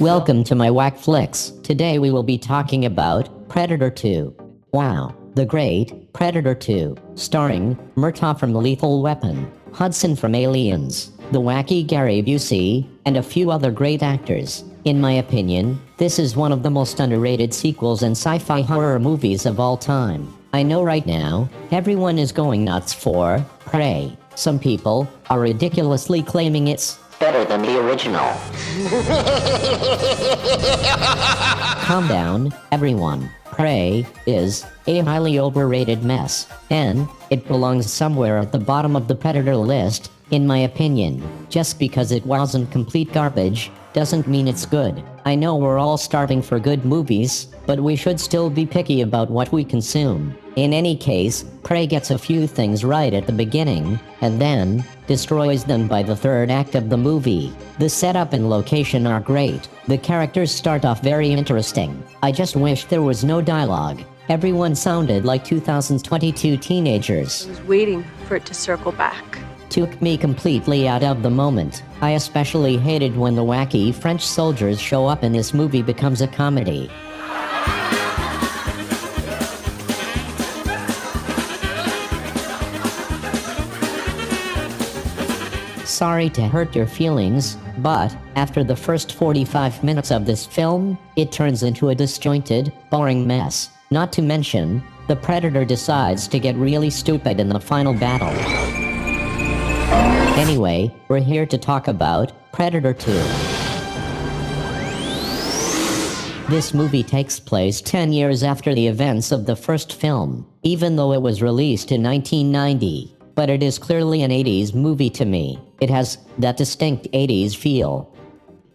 Welcome to my WAC Flicks. Today we will be talking about Predator 2. Wow, the great Predator 2, starring Murtaugh from Lethal Weapon, Hudson from Aliens, the wacky Gary Busey, and a few other great actors. In my opinion, this is one of the most underrated sequels and sci-fi horror movies of all time. I know right now, everyone is going nuts for Prey. Some people are ridiculously claiming it's better than the original. Calm down, everyone. Prey is a highly overrated mess, and it belongs somewhere at the bottom of the Predator list, in my opinion. Just because it wasn't complete garbage doesn't mean it's good. I know we're all starving for good movies, but we should still be picky about what we consume. In any case, Prey gets a few things right at the beginning, and then destroys them by the third act of the movie. The setup and location are great. The characters start off very interesting. I just wish there was no dialogue. Everyone sounded like 2022 teenagers. I was waiting for it to circle back. Took me completely out of the moment. I especially hated when the wacky French soldiers show up and this movie becomes a comedy. Sorry to hurt your feelings, but after the first 45 minutes of this film, it turns into a disjointed, boring mess. Not to mention, the Predator decides to get really stupid in the final battle. Anyway, we're here to talk about Predator 2. This movie takes place 10 years after the events of the first film, even though it was released in 1990. But it is clearly an 80s movie to me. It has that distinct 80s feel.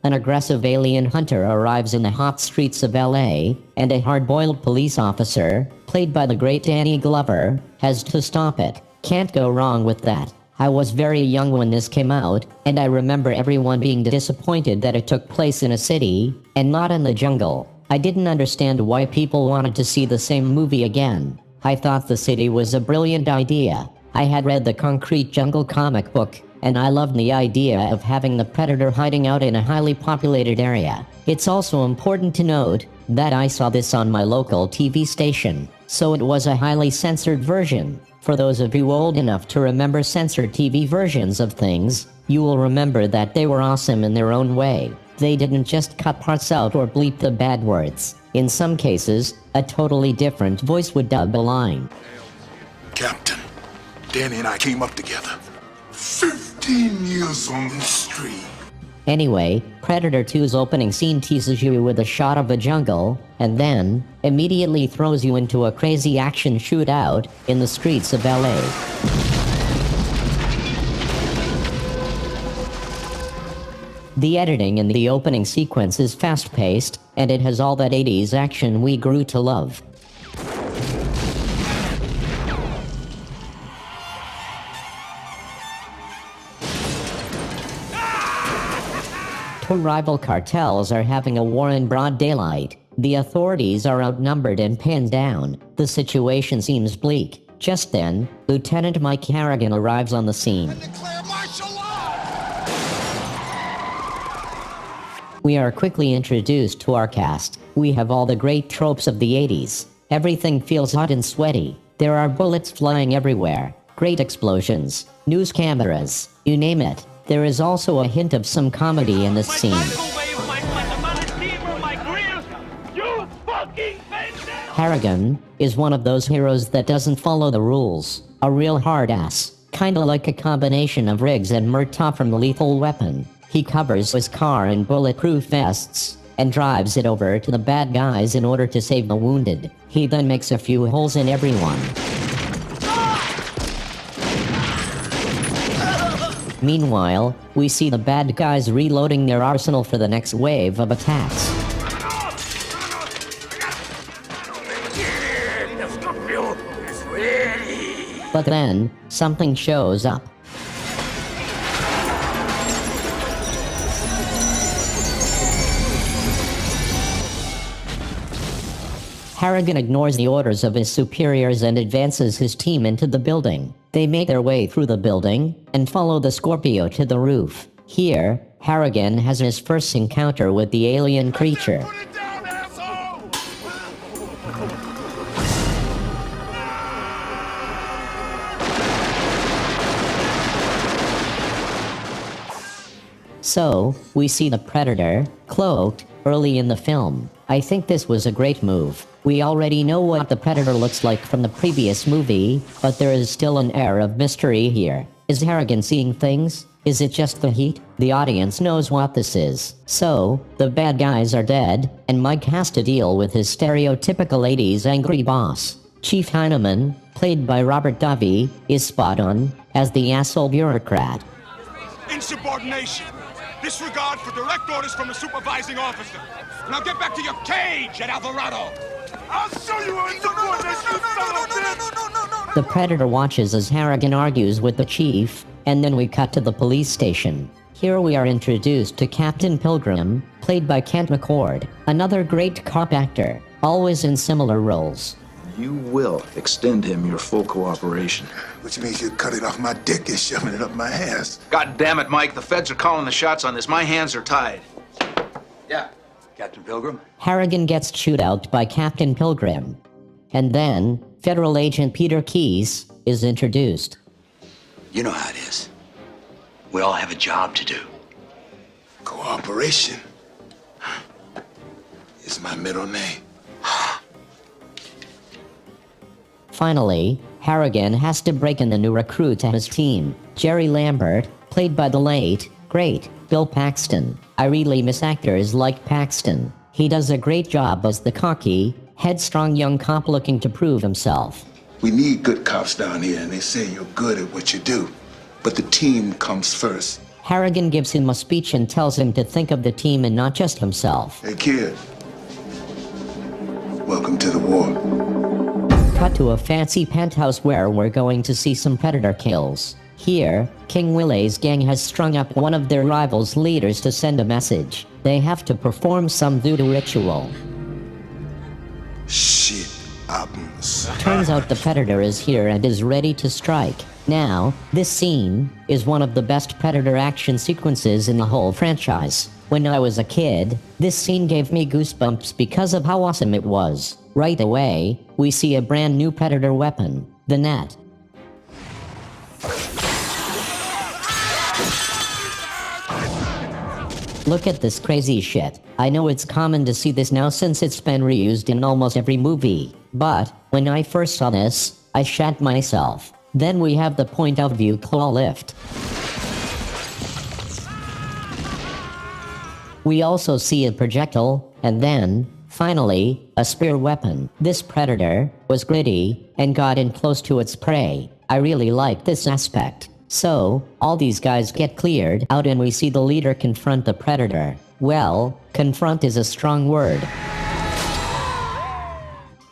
An aggressive alien hunter arrives in the hot streets of LA, and a hard-boiled police officer, played by the great Danny Glover, has to stop it. Can't go wrong with that. I was very young when this came out, and I remember everyone being disappointed that it took place in a city, and not in the jungle. I didn't understand why people wanted to see the same movie again. I thought the city was a brilliant idea. I had read the Concrete Jungle comic book, and I loved the idea of having the Predator hiding out in a highly populated area. It's also important to note that I saw this on my local TV station, so it was a highly censored version. For those of you old enough to remember censored TV versions of things, you will remember that they were awesome in their own way. They didn't just cut parts out or bleep the bad words. In some cases, a totally different voice would dub a line. Captain, Danny and I came up together. 15 years on the street. Anyway, Predator 2's opening scene teases you with a shot of a jungle, and then immediately throws you into a crazy action shootout in the streets of LA. The editing in the opening sequence is fast-paced, and it has all that 80s action we grew to love. Two rival cartels are having a war in broad daylight. The authorities are outnumbered and pinned down. The situation seems bleak. Just then, Lieutenant Mike Harrigan arrives on the scene. We are quickly introduced to our cast. We have all the great tropes of the 80s. Everything feels hot and sweaty. There are bullets flying everywhere. Great explosions. News cameras. You name it. There is also a hint of some comedy in this scene. Harrigan is one of those heroes that doesn't follow the rules. A real hard ass. Kinda like a combination of Riggs and Murtaugh from Lethal Weapon. He covers his car in bulletproof vests and drives it over to the bad guys in order to save the wounded. He then makes a few holes in everyone. Meanwhile, we see the bad guys reloading their arsenal for the next wave of attacks. But then, something shows up. Harrigan ignores the orders of his superiors and advances his team into the building. They make their way through the building and follow the Scorpio to the roof. Here, Harrigan has his first encounter with the alien creature. Put it down, asshole! So, we see the Predator, cloaked, early in the film. I think this was a great move. We already know what the Predator looks like from the previous movie, but there is still an air of mystery here. Is Harrigan seeing things? Is it just the heat? The audience knows what this is. So, the bad guys are dead, and Mike has to deal with his stereotypical 80s angry boss. Chief Heineman, played by Robert Davi, is spot on as the asshole bureaucrat. Insubordination. Disregard for direct orders from a supervising officer. Now get back to your cage at Alvarado. I'll show you what insubordination is, son of a bitch! The Predator watches as Harrigan argues with the chief, and then we cut to the police station. Here we are introduced to Captain Pilgrim, played by Kent McCord, another great cop actor, always in similar roles. You will extend him your full cooperation. Which means you're cutting off my dick and shoving it up my ass. God damn it, Mike. The feds are calling the shots on this. My hands are tied. Yeah, Captain Pilgrim. Harrigan gets shootout by Captain Pilgrim. And then, Federal Agent Peter Keyes is introduced. You know how it is. We all have a job to do. Cooperation is my middle name. Finally, Harrigan has to break in the new recruit to his team, Jerry Lambert, played by the late, great, Bill Paxton. I really miss actors like Paxton. He does a great job as the cocky, headstrong young cop looking to prove himself. We need good cops down here, and they say you're good at what you do. But the team comes first. Harrigan gives him a speech and tells him to think of the team and not just himself. Hey, kid. Welcome to the war. Cut to a fancy penthouse where we're going to see some Predator kills. Here, King Willie's gang has strung up one of their rivals' leaders to send a message. They have to perform some voodoo ritual. Shit happens. Turns out the Predator is here and is ready to strike. Now, this scene is one of the best Predator action sequences in the whole franchise. When I was a kid, this scene gave me goosebumps because of how awesome it was. Right away, we see a brand new Predator weapon, the net. Look at this crazy shit. I know it's common to see this now since it's been reused in almost every movie, but when I first saw this, I shat myself. Then we have the point-of-view claw lift. We also see a projectile, and then, finally, a spear weapon. This Predator was gritty and got in close to its prey. I really like this aspect. So, all these guys get cleared out and we see the leader confront the Predator. Well, confront is a strong word.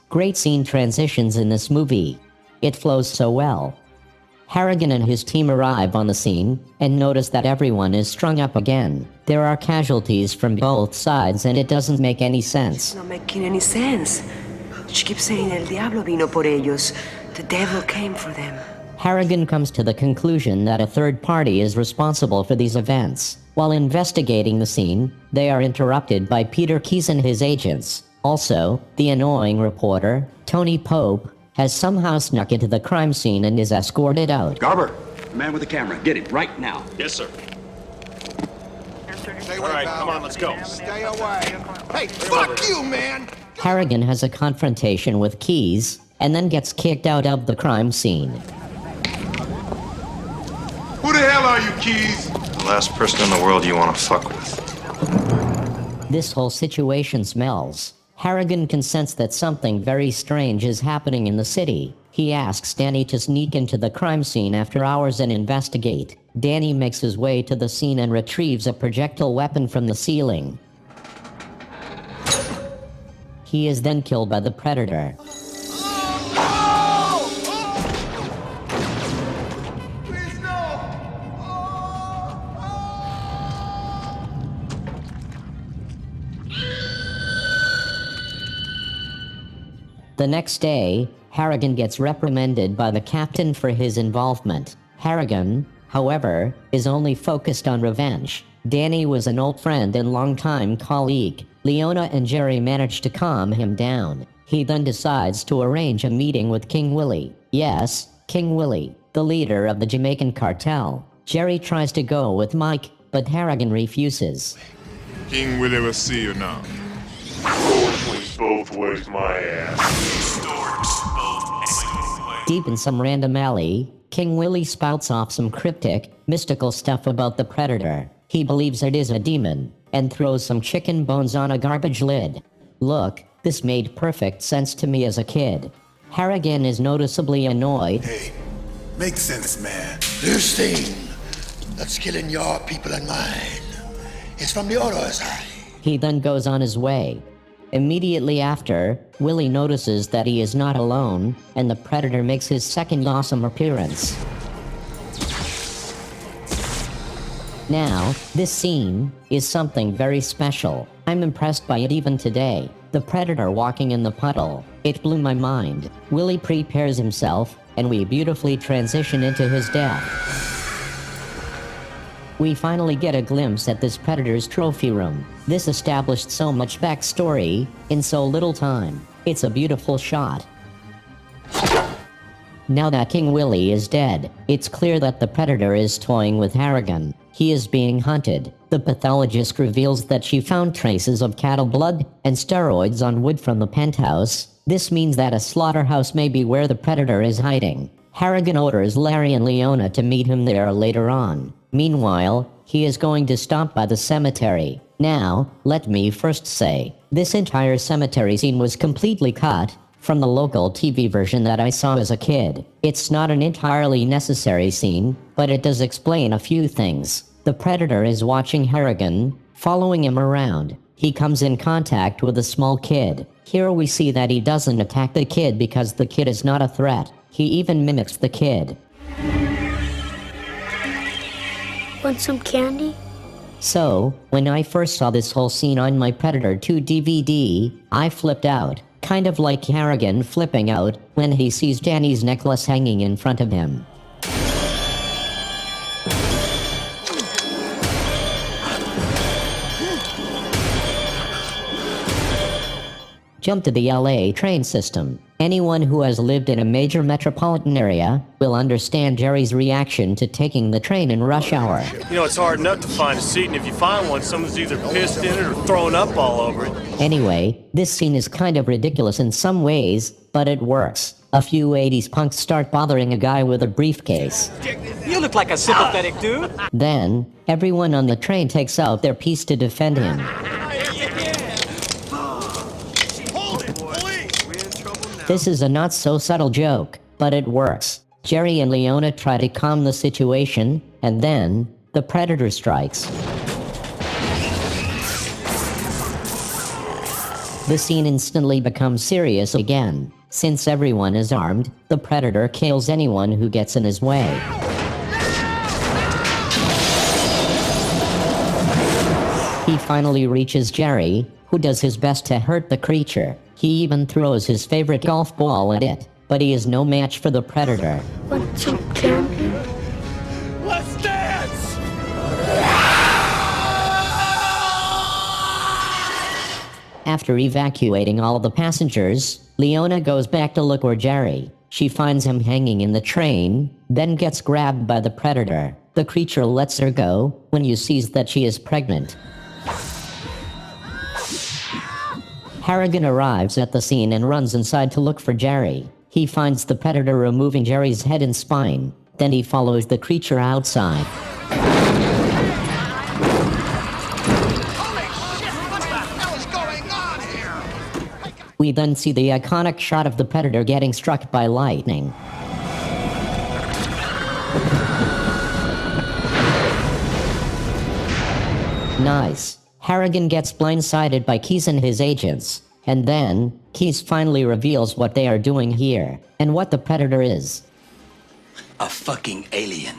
Great scene transitions in this movie. It flows so well. Harrigan and his team arrive on the scene and notice that everyone is strung up again. There are casualties from both sides and it doesn't make any sense. It's not making any sense. She keeps saying El Diablo vino por ellos. The devil came for them. Harrigan comes to the conclusion that a third party is responsible for these events. While investigating the scene, they are interrupted by Peter Keyes and his agents. Also, the annoying reporter, Tony Pope, has somehow snuck into the crime scene and is escorted out. Garber, the man with the camera, get it right now. Yes, sir. Stay All right, come on, let's go. Stay away. Hey, fuck you, man! Harrigan has a confrontation with Keyes and then gets kicked out of the crime scene. Who the hell are you, Keys? The last person in the world you want to fuck with. This whole situation smells. Harrigan can sense that something very strange is happening in the city. He asks Danny to sneak into the crime scene after hours and investigate. Danny makes his way to the scene and retrieves a projectile weapon from the ceiling. He is then killed by the Predator. The next day, Harrigan gets reprimanded by the captain for his involvement. Harrigan, however, is only focused on revenge. Danny was an old friend and longtime colleague. Leona and Jerry manage to calm him down. He then decides to arrange a meeting with King Willie. Yes, King Willie, the leader of the Jamaican cartel. Jerry tries to go with Mike, but Harrigan refuses. King Willie will see you now. Both ways, my ass. Deep in some random alley, King Willie spouts off some cryptic, mystical stuff about the Predator. He believes it is a demon, and throws some chicken bones on a garbage lid. Look, this made perfect sense to me as a kid. Harrigan is noticeably annoyed. Hey, make sense, man. This thing that's killing your people and mine is from the other side. He then goes on his way. Immediately after, Willie notices that he is not alone, and the Predator makes his second awesome appearance. Now, this scene is something very special. I'm impressed by it even today. The Predator walking in the puddle. It blew my mind. Willie prepares himself, and we beautifully transition into his death. We finally get a glimpse at this Predator's trophy room. This established so much backstory in so little time. It's a beautiful shot. Now that King Willie is dead, it's clear that the Predator is toying with Harrigan. He is being hunted. The pathologist reveals that she found traces of cattle blood and steroids on wood from the penthouse. This means that a slaughterhouse may be where the Predator is hiding. Harrigan orders Larry and Leona to meet him there later on. Meanwhile, he is going to stop by the cemetery. Now, let me first say, this entire cemetery scene was completely cut from the local TV version that I saw as a kid. It's not an entirely necessary scene, but it does explain a few things. The Predator is watching Harrigan, following him around. He comes in contact with a small kid. Here we see that he doesn't attack the kid because the kid is not a threat. He even mimics the kid. Want some candy? So, when I first saw this whole scene on my Predator 2 DVD, I flipped out. Kind of like Harrigan flipping out when he sees Danny's necklace hanging in front of him. Jump to the LA train system. Anyone who has lived in a major metropolitan area will understand Jerry's reaction to taking the train in rush hour. You know, it's hard enough to find a seat, and if you find one, someone's either pissed in it or throwing up all over it. Anyway, this scene is kind of ridiculous in some ways, but it works. A few 80s punks start bothering a guy with a briefcase. You look like a sympathetic dude. Then, everyone on the train takes out their piece to defend him. This is a not-so-subtle joke, but it works. Jerry and Leona try to calm the situation, and then, the Predator strikes. The scene instantly becomes serious again. Since everyone is armed, the Predator kills anyone who gets in his way. He finally reaches Jerry, who does his best to hurt the creature. He even throws his favorite golf ball at it, but he is no match for the Predator. Want some candy? Let's dance! After evacuating all the passengers, Leona goes back to look for Jerry. She finds him hanging in the train, then gets grabbed by the Predator. The creature lets her go when he sees that she is pregnant. Harrigan arrives at the scene and runs inside to look for Jerry. He finds the Predator removing Jerry's head and spine. Then he follows the creature outside. We then see the iconic shot of the Predator getting struck by lightning. Nice. Harrigan gets blindsided by Keyes and his agents, and then, Keyes finally reveals what they are doing here, and what the Predator is. A fucking alien.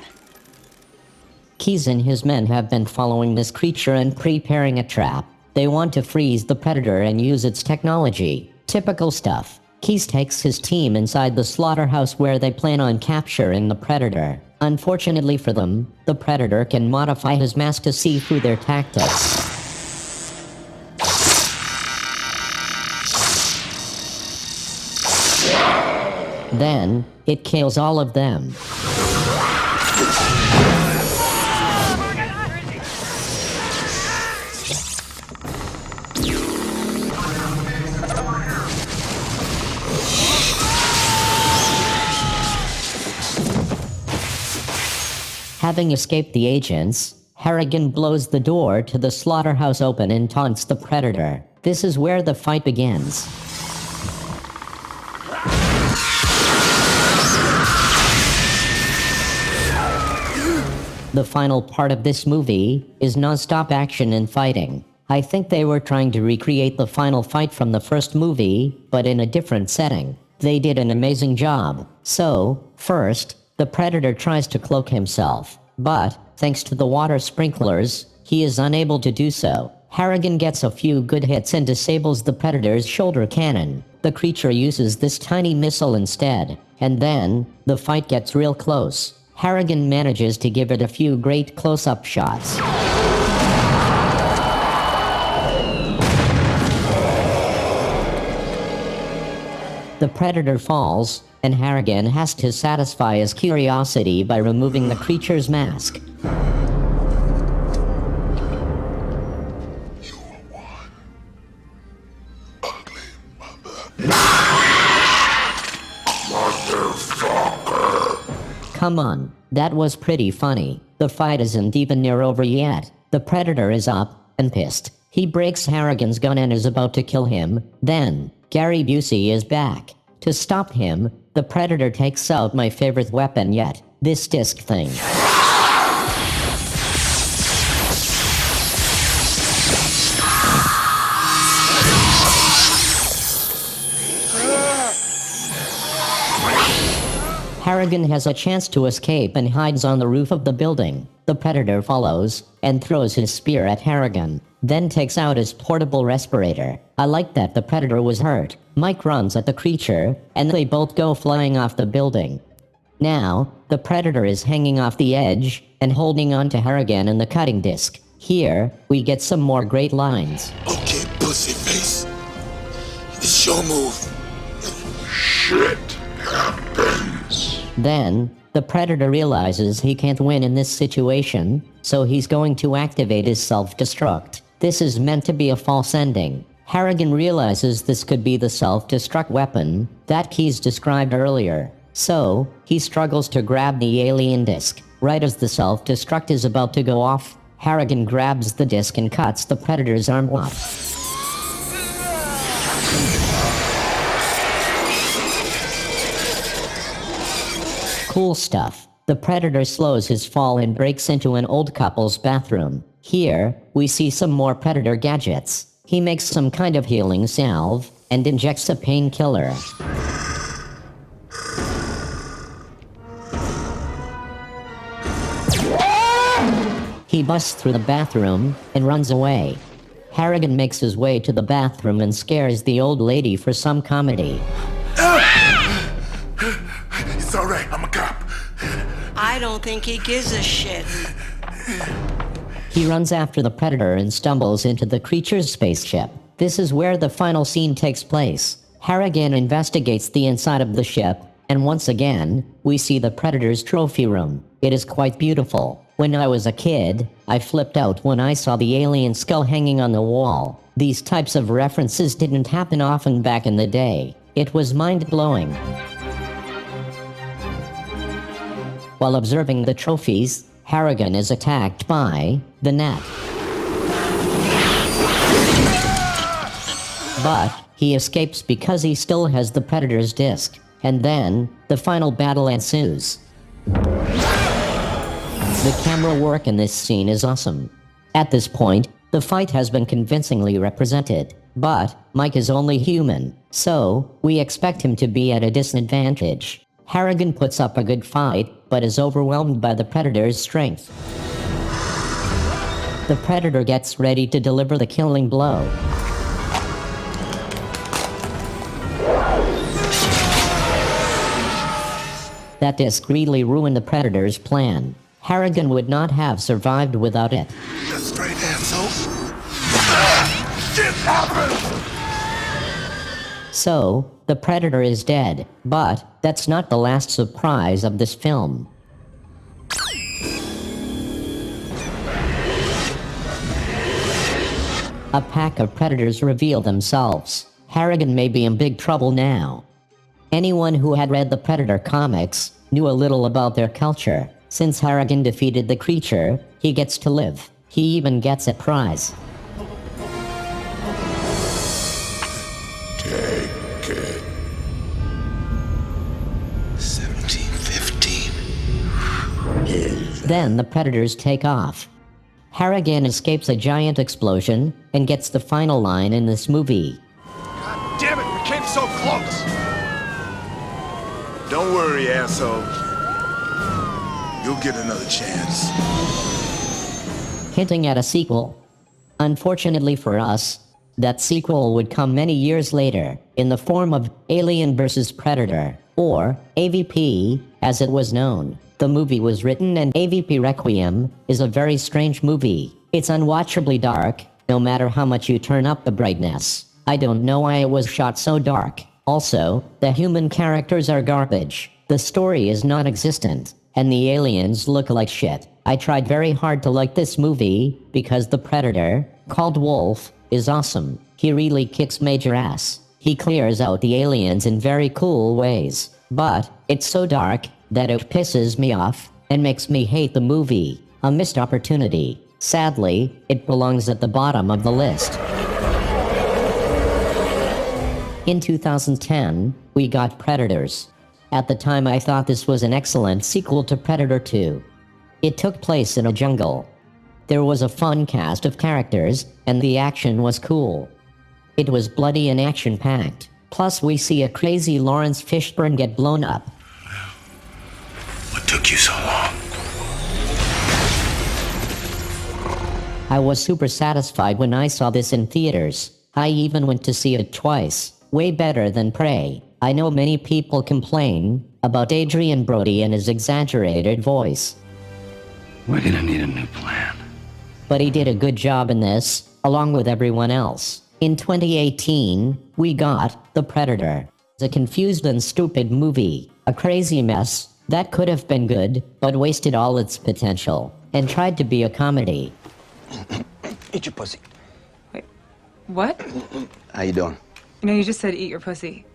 Keyes and his men have been following this creature and preparing a trap. They want to freeze the Predator and use its technology. Typical stuff. Keyes takes his team inside the slaughterhouse where they plan on capturing the Predator. Unfortunately for them, the Predator can modify his mask to see through their tactics. Then, it kills all of them. Having escaped the agents, Harrigan blows the door to the slaughterhouse open and taunts the Predator. This is where the fight begins. The final part of this movie is non-stop action and fighting. I think they were trying to recreate the final fight from the first movie, but in a different setting. They did an amazing job. So, first, the Predator tries to cloak himself, but, thanks to the water sprinklers, he is unable to do so. Harrigan gets a few good hits and disables the Predator's shoulder cannon. The creature uses this tiny missile instead, and then, the fight gets real close. Harrigan manages to give it a few great close-up shots. The Predator falls, and Harrigan has to satisfy his curiosity by removing the creature's mask. Come on, that was pretty funny. The fight isn't even near over yet. The Predator is up and pissed. He breaks Harrigan's gun and is about to kill him. Then, Gary Busey is back. To stop him, the Predator takes out my favorite weapon yet, this disc thing. Harrigan has a chance to escape and hides on the roof of the building. The Predator follows and throws his spear at Harrigan, then takes out his portable respirator. I like that the Predator was hurt. Mike runs at the creature, and they both go flying off the building. Now, the Predator is hanging off the edge and holding on to Harrigan and the cutting disc. Here, we get some more great lines. Okay, pussy face. It's your move. Shit happens. Then, the Predator realizes he can't win in this situation, so he's going to activate his self-destruct. This is meant to be a false ending. Harrigan realizes this could be the self-destruct weapon that Keyes described earlier. So, he struggles to grab the alien disc. Right as the self-destruct is about to go off, Harrigan grabs the disc and cuts the Predator's arm off. Cool stuff. The Predator slows his fall and breaks into an old couple's bathroom. Here, we see some more Predator gadgets. He makes some kind of healing salve and injects a painkiller. He busts through the bathroom and runs away. Harrigan makes his way to the bathroom and scares the old lady for some comedy. It's all right, I'm a cop. I don't think he gives a shit. He runs after the Predator and stumbles into the creature's spaceship. This is where the final scene takes place. Harrigan investigates the inside of the ship, and once again, we see the Predator's trophy room. It is quite beautiful. When I was a kid, I flipped out when I saw the alien skull hanging on the wall. These types of references didn't happen often back in the day. It was mind-blowing. While observing the trophies, Harrigan is attacked by the net. But he escapes because he still has the Predator's disc. And then, the final battle ensues. The camera work in this scene is awesome. At this point, the fight has been convincingly represented. But Mike is only human, so we expect him to be at a disadvantage. Harrigan puts up a good fight, but is overwhelmed by the Predator's strength. The Predator gets ready to deliver the killing blow. That disc really ruined the Predator's plan. Harrigan would not have survived without it. That's straight asshole. Shit happened! So, the Predator is dead, but that's not the last surprise of this film. A pack of predators reveal themselves. Harrigan may be in big trouble now. Anyone who had read the Predator comics knew a little about their culture. Since Harrigan defeated the creature, he gets to live. He even gets a prize. Take it. 1715. Then the predators take off. Harrigan escapes a giant explosion and gets the final line in this movie. God damn it, we came so close! Don't worry, asshole. You'll get another chance. Hinting at a sequel. Unfortunately for us, that sequel would come many years later, in the form of Alien vs. Predator, or AVP, as it was known. The movie was written, and AVP Requiem is a very strange movie. It's unwatchably dark, no matter how much you turn up the brightness. I don't know why it was shot so dark. Also, the human characters are garbage. The story is non-existent, and the aliens look like shit. I tried very hard to like this movie, because the Predator, called Wolf, is awesome. He really kicks major ass. He clears out the aliens in very cool ways. But it's so dark that it pisses me off and makes me hate the movie. A missed opportunity. Sadly, it belongs at the bottom of the list. In 2010, we got Predators. At the time, I thought this was an excellent sequel to Predator 2. It took place in a jungle. There was a fun cast of characters, and the action was cool. It was bloody and action-packed. Plus, we see a crazy Lawrence Fishburne get blown up. What took you so long? I was super satisfied when I saw this in theaters. I even went to see it twice. Way better than Prey. I know many people complain about Adrian Brody and his exaggerated voice. We're gonna need a new plan. But he did a good job in this, along with everyone else. In 2018, we got The Predator. It's a confused and stupid movie. A crazy mess that could have been good, but wasted all its potential, and tried to be a comedy. Eat your pussy. Wait, what? How you doing? No, you just said eat your pussy.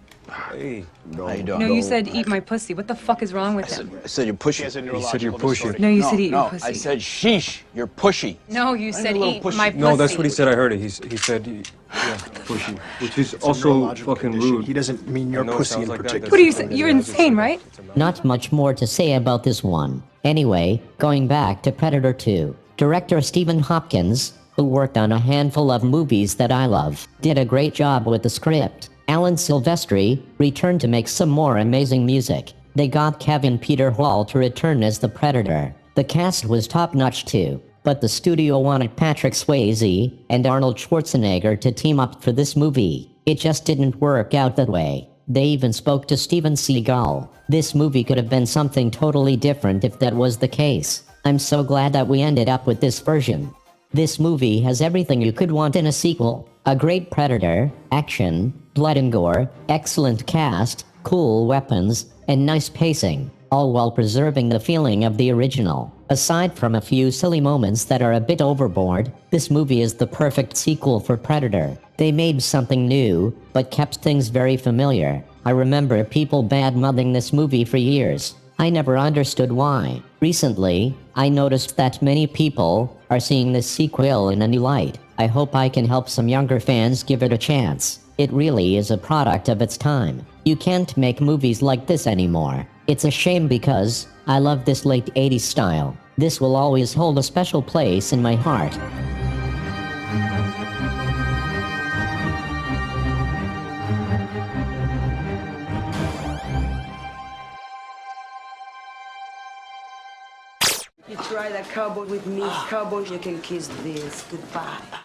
Hey, how you doing? No, you said eat my pussy. What the fuck is wrong with him? I said you're pushy. He said you're pushy. No, you said eat your pussy. I said sheesh, you're pushy. No, you said eat pushy. my pussy. No, that's what he said. I heard it. He said, yeah, pushy, which is also fucking rude. He doesn't mean your pussy in particular. What are you saying? You're insane, right? Not much more to say about this one. Anyway, going back to Predator 2, director Stephen Hopkins, who worked on a handful of movies that I love, did a great job with the script. Alan Silvestri returned to make some more amazing music. They got Kevin Peter Hall to return as the Predator. The cast was top-notch too, but the studio wanted Patrick Swayze and Arnold Schwarzenegger to team up for this movie. It just didn't work out that way. They even spoke to Steven Seagal. This movie could have been something totally different if that was the case. I'm so glad that we ended up with this version. This movie has everything you could want in a sequel. A great Predator, action, blood and gore, excellent cast, cool weapons, and nice pacing, all while preserving the feeling of the original. Aside from a few silly moments that are a bit overboard, this movie is the perfect sequel for Predator. They made something new, but kept things very familiar. I remember people bad-mouthing this movie for years. I never understood why. Recently, I noticed that many people are seeing this sequel in a new light. I hope I can help some younger fans give it a chance. It really is a product of its time. You can't make movies like this anymore. It's a shame because I love this late 80s style. This will always hold a special place in my heart. You try that cowboy with me, cowboy, you can kiss this. Goodbye.